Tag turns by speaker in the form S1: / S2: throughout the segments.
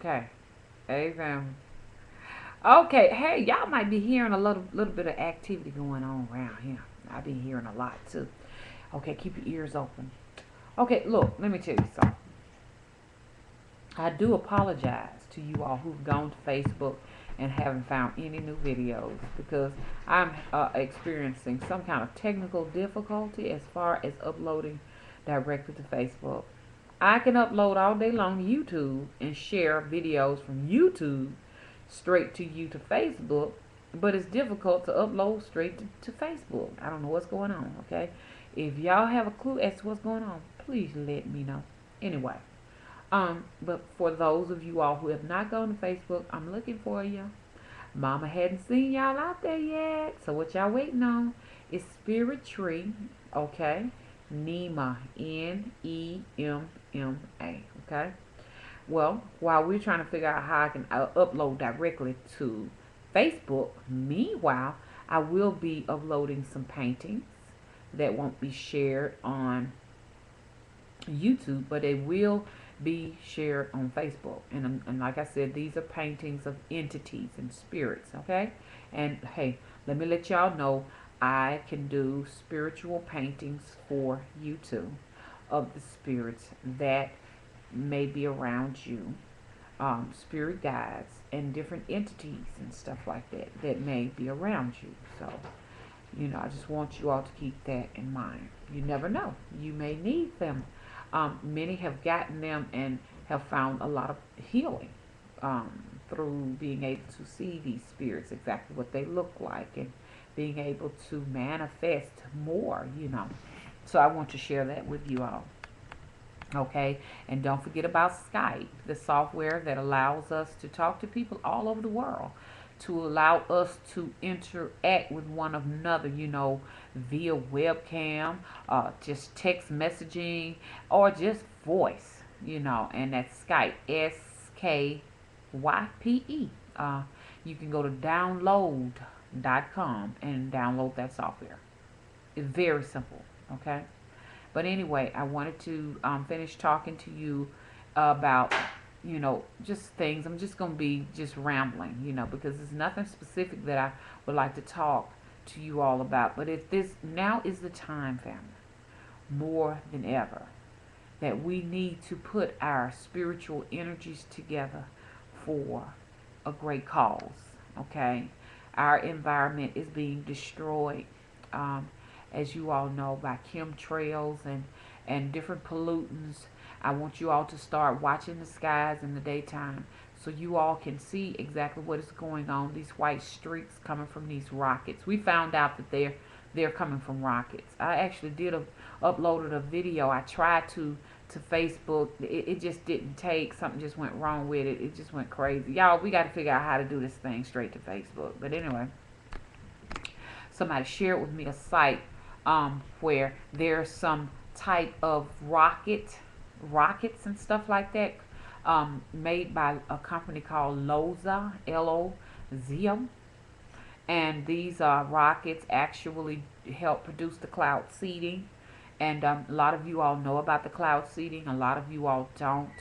S1: Okay. Amen. Okay. Hey, y'all might be hearing a little bit of activity going on around here. I've been hearing a lot too. Okay, keep your ears open. Okay, look, let me tell you something. I do apologize to you all who've gone to Facebook and haven't found any new videos because I'm experiencing some kind of technical difficulty as far as uploading directly to Facebook. I can upload all day long to YouTube and share videos from YouTube straight to you to Facebook, but it's difficult to upload straight to Facebook. I don't know what's going on, okay? If y'all have a clue as to what's going on, please let me know. Anyway, but for those of you all who have not gone to Facebook, I'm looking for you. Mama hadn't seen y'all out there yet. So what y'all waiting on is Spirit Tree, okay? Nema, Nemma, okay? Well, while we're trying to figure out how I can upload directly to Facebook, meanwhile, I will be uploading some paintings that won't be shared on YouTube, but they will be shared on Facebook. And like I said, these are paintings of entities and spirits, okay? And hey, let me let y'all know I can do spiritual paintings for you too of the spirits that may be around you, spirit guides and different entities and stuff like that that may be around you. So, I just want you all to keep that in mind. You never know. You may need them. Many have gotten them and have found a lot of healing through being able to see these spirits, exactly what they look like, and being able to manifest more. So I want to share that with you all. Okay, and don't forget about Skype, the software that allows us to talk to people all over the world, to allow us to interact with one another, via webcam, just text messaging, or just voice, and that's Skype, SKYPE. You can go to download.com and download that software. It's very simple, okay? But anyway, I wanted to finish talking to you about, just things. I'm just going to be just rambling, because there's nothing specific that I would like to talk to you all about. But if this now is the time, family, more than ever, that we need to put our spiritual energies together for a great cause, okay? Our environment is being destroyed. Um, as you all know, by chemtrails and different pollutants. I want you all to start watching the skies in the daytime so you all can see exactly what is going on. These white streaks coming from these rockets. We found out that they're coming from rockets. I actually uploaded a video. I tried to Facebook. It just didn't take. Something just went wrong with it. It just went crazy. Y'all, we got to figure out how to do this thing straight to Facebook. But anyway, somebody shared with me a site where there's some type of rockets and stuff like that, made by a company called Loza, Lozo, and these rockets actually help produce the cloud seeding. And a lot of you all know about the cloud seeding. A lot of you all don't.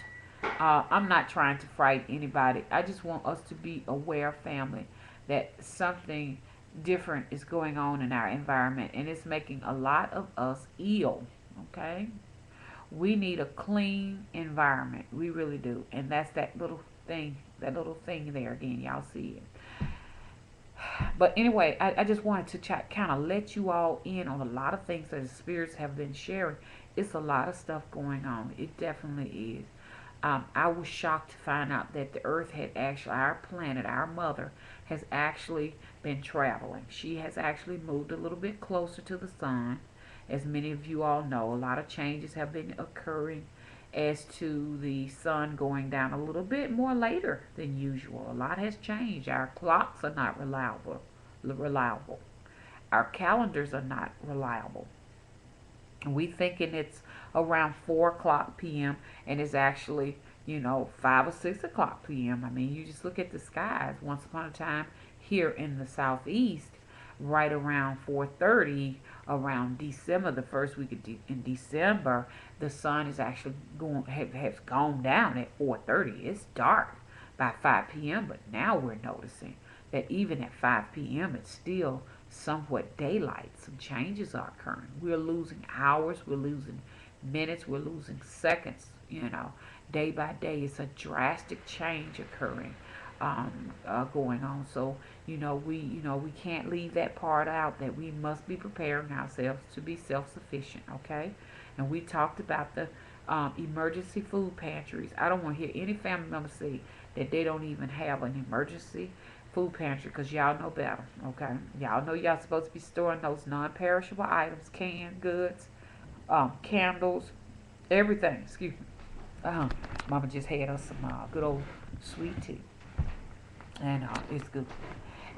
S1: I'm not trying to frighten anybody. I just want us to be aware, family, that something different is going on in our environment and it's making a lot of us ill. Okay? We need a clean environment. We really do. And that's that little thing there again. Y'all see it. But anyway, I just wanted to kind of let you all in on a lot of things that the spirits have been sharing. It's a lot of stuff going on. It definitely is. I was shocked to find out that the Earth had actually, our planet, our mother, has actually been traveling. She has actually moved a little bit closer to the sun. As many of you all know, a lot of changes have been occurring as to the sun going down a little bit more later than usual. A lot has changed. Our clocks are not reliable. Our calendars are not reliable. We thinking it's around 4 o'clock p.m. and it's actually 5 or 6 o'clock p.m. I mean, you just look at the skies. Once upon a time, here in the southeast, right around 4:30, around December, the first week in December, the sun is actually has gone down at 4:30. It's dark. by 5 p.m. But now we're noticing that even at 5 p.m. it's still somewhat daylight. Some changes are occurring. We're losing hours, we're losing minutes, we're losing seconds, day by day. It's a drastic change occurring, going on. So, we can't leave that part out, that we must be preparing ourselves to be self-sufficient, okay? And we talked about the emergency food pantries. I don't want to hear any family member say that they don't even have an emergency food pantry, because y'all know better, okay? Y'all know y'all supposed to be storing those non-perishable items, canned goods, candles, everything. Excuse me. Mama just had us some good old sweet tea, and it's good.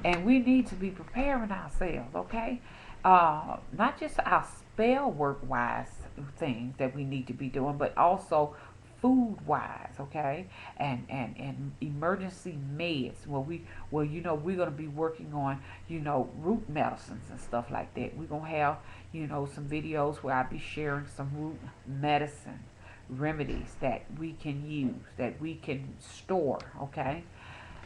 S1: And we need to be preparing ourselves, okay? Not just our spell work wise things that we need to be doing, but also food wise, okay? And emergency meds. We're gonna be working on, root medicines and stuff like that. We're gonna have, some videos where I'll be sharing some root medicine remedies that we can use, that we can store, okay?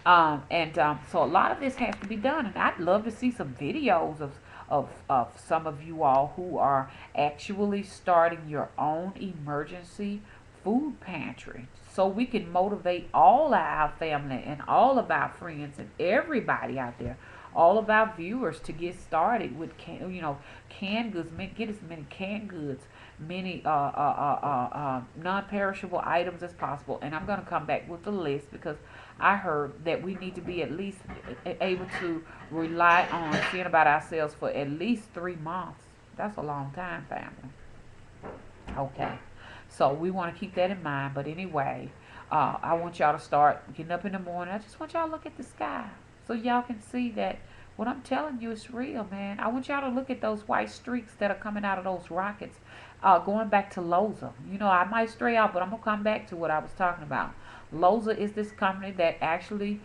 S1: And so a lot of this has to be done, and I'd love to see some videos of some of you all who are actually starting your own emergency food pantry, so we can motivate all of our family and all of our friends and everybody out there, all of our viewers, to get started with canned goods. Get as many canned goods, many non-perishable items as possible. And I'm going to come back with the list, because I heard that we need to be at least able to rely on seeing about ourselves for at least 3 months. That's a long time, family. Okay. So we want to keep that in mind. But anyway, I want y'all to start getting up in the morning. I just want y'all to look at the sky, so y'all can see that what I'm telling you is real, man. I want y'all to look at those white streaks that are coming out of those rockets. Going back to Loza. I might stray out, but I'm going to come back to what I was talking about. Loza is this company that actually,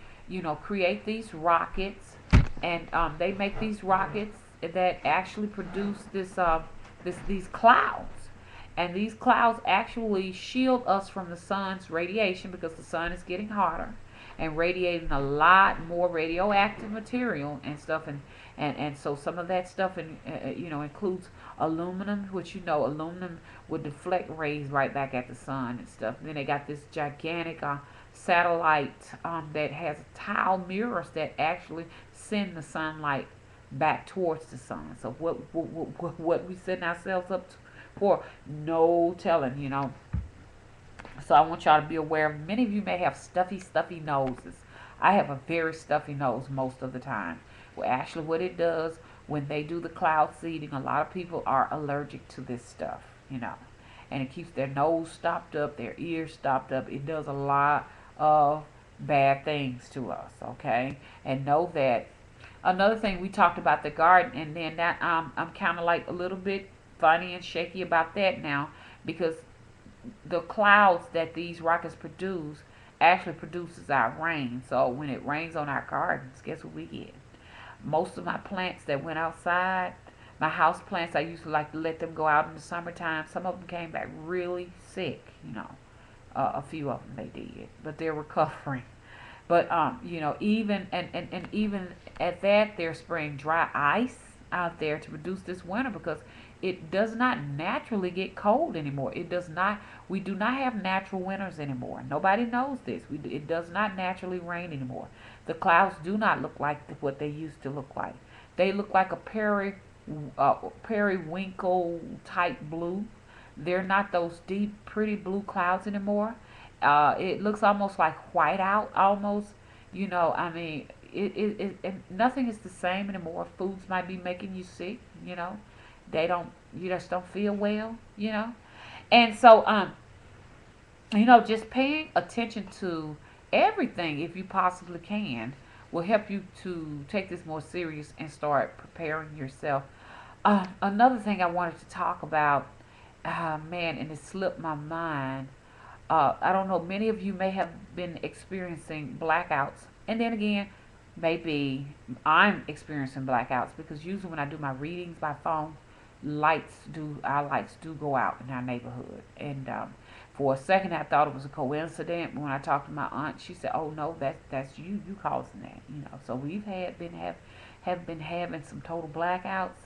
S1: create these rockets. And they make these rockets that actually produce these clouds. And these clouds actually shield us from the sun's radiation, because the sun is getting hotter and radiating a lot more radioactive material and stuff. And so some of that stuff includes aluminum, which aluminum would deflect rays right back at the sun and stuff. And then they got this gigantic satellite that has tile mirrors that actually send the sunlight back towards the sun. So what we setting ourselves up for, no telling. So I want y'all to be aware. Many of you may have stuffy noses. I have a very stuffy nose most of the time. Well, actually, what it does when they do the cloud seeding, a lot of people are allergic to this stuff. And it keeps their nose stopped up, their ears stopped up. It does a lot of bad things to us, okay? And know that. Another thing, we talked about the garden, and then that I'm kind of like a little bit funny and shaky about that now, because the clouds that these rockets produce actually produces our rain. So when it rains on our gardens, guess what we get? Most of my plants that went outside, my house plants, I used to like to let them go out in the summertime. Some of them came back really sick. A few of them they did, but they're recovering. But even and even at that, they're spraying dry ice out there to reduce this winter, because it does not naturally get cold anymore. It does not. We do not have natural winters anymore. Nobody knows this. It does not naturally rain anymore. The clouds do not look like what they used to look like. They look like a periwinkle type blue. They're not those deep, pretty blue clouds anymore. It looks almost like white out, almost. I mean, nothing is the same anymore. Foods might be making you sick. They don't. You just don't feel well. And so, just paying attention to everything, if you possibly can, will help you to take this more serious and start preparing yourself. Another thing I wanted to talk about, man, and it slipped my mind. I don't know, many of you may have been experiencing blackouts. And then again, maybe I'm experiencing blackouts, because usually when I do my readings by phone, our lights do go out in our neighborhood. And For a second, I thought it was a coincidence. But when I talked to my aunt, she said, "Oh no, that's you. You causing that." So we've have been having some total blackouts,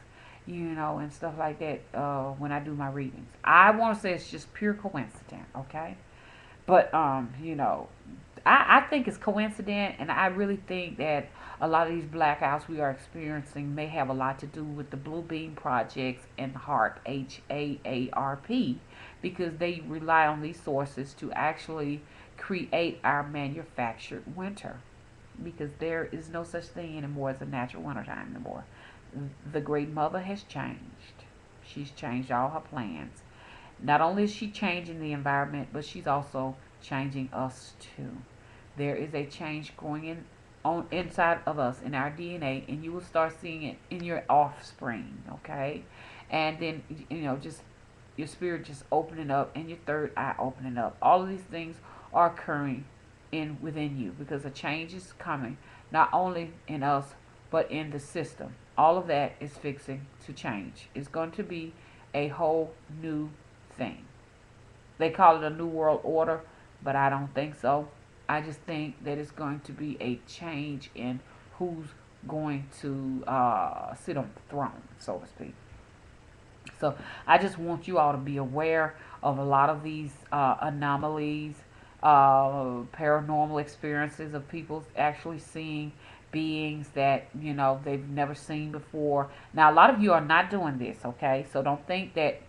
S1: and stuff like that. When I do my readings, I want to say it's just pure coincidence. Okay, but I think it's coincident, and I really think that a lot of these blackouts we are experiencing may have a lot to do with the Blue Beam projects and HAARP, HAARP, because they rely on these sources to actually create our manufactured winter. Because there is no such thing anymore as a natural wintertime anymore. The Great Mother has changed. She's changed all her plans. Not only is she changing the environment, but she's also changing us too. There is a change going in on inside of us in our DNA, and you will start seeing it in your offspring. Okay, and then just your spirit just opening up and your third eye opening up. All of these things are occurring in within you because a change is coming, not only in us but in the system. All of that is fixing to change. It's going to be a whole new thing. They call it a new world order, but I don't think so. I just think that it's going to be a change in who's going to sit on the throne, so to speak. So I just want you all to be aware of a lot of these anomalies, paranormal experiences of people actually seeing beings that they've never seen before. Now a lot of you are not doing this, okay? So don't think that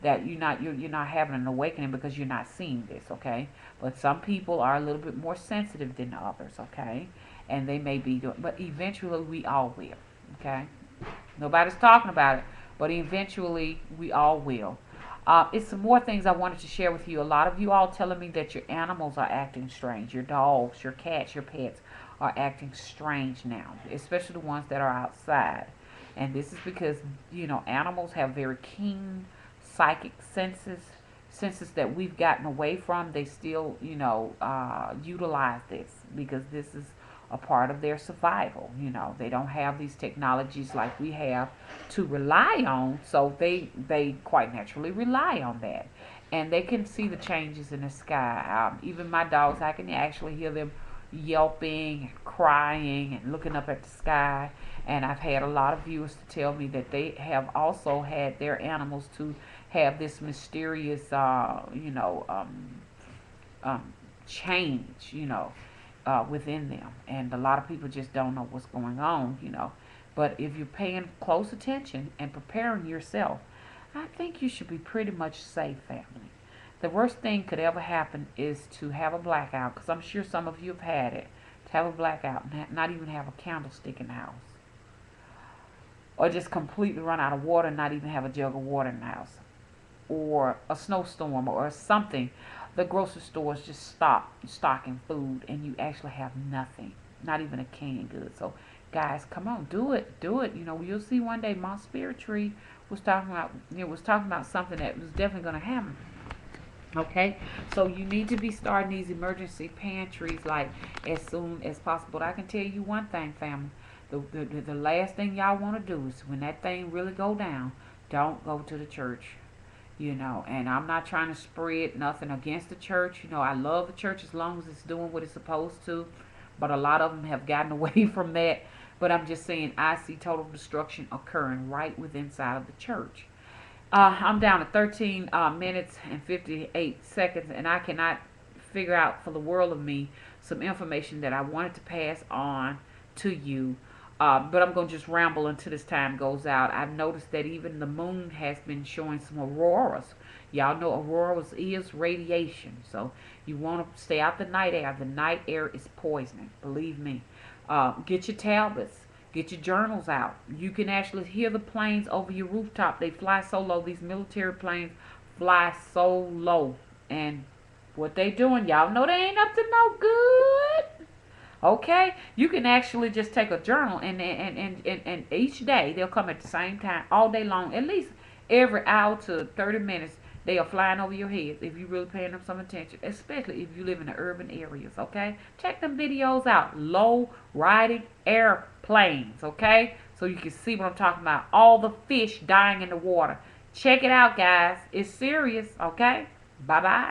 S1: that you're not having an awakening because you're not seeing this, okay? But some people are a little bit more sensitive than others, okay? And they may be doing, but eventually we all will, okay? Nobody's talking about it, but eventually we all will. It's some more things I wanted to share with you. A lot of you all telling me that your animals are acting strange. Your dogs, your cats, your pets are acting strange now, especially the ones that are outside. And this is because, animals have very keen psychic senses that we've gotten away from. They still, utilize this because this is a part of their survival. They don't have these technologies like we have to rely on, so they quite naturally rely on that, and they can see the changes in the sky. Even my dogs, I can actually hear them yelping and crying and looking up at the sky. And I've had a lot of viewers to tell me that they have also had their animals to have this mysterious change, within them. And a lot of people just don't know what's going on. But if you're paying close attention and preparing yourself, I think you should be pretty much safe, family. The worst thing could ever happen is to have a blackout, because I'm sure some of you have had it, to have a blackout and not even have a candlestick in the house. Or just completely run out of water and not even have a jug of water in the house. Or a snowstorm or something. The grocery stores just stop stocking food and you actually have nothing. Not even a canned good. So guys, come on, do it. Do it. You'll see one day my spirit tree was talking about something that was definitely gonna happen. Okay, so you need to be starting these emergency pantries like as soon as possible. But I can tell you one thing, family. The last thing y'all want to do is when that thing really go down, don't go to the church. And I'm not trying to spread nothing against the church. I love the church as long as it's doing what it's supposed to. But a lot of them have gotten away from that. But I'm just saying, I see total destruction occurring right within inside of the church. I'm down to 13 minutes and 58 seconds, and I cannot figure out for the world of me some information that I wanted to pass on to you. But I'm going to just ramble until this time goes out. I've noticed that even the moon has been showing some auroras. Y'all know auroras is radiation. So you want to stay out the night air. The night air is poisoning. Believe me. Get your tablets. Get your journals out. You can actually hear the planes over your rooftop. They fly so low. These military planes fly so low. And what they doing, y'all know they ain't up to no good. Okay? You can actually just take a journal and each day they'll come at the same time all day long. At least every hour to 30 minutes they are flying over your head if you're really paying them some attention, especially if you live in the urban areas, okay? Check them videos out. Low riding airplanes, okay? So you can see what I'm talking about. All the fish dying in the water. Check it out, guys. It's serious, okay? Bye-bye.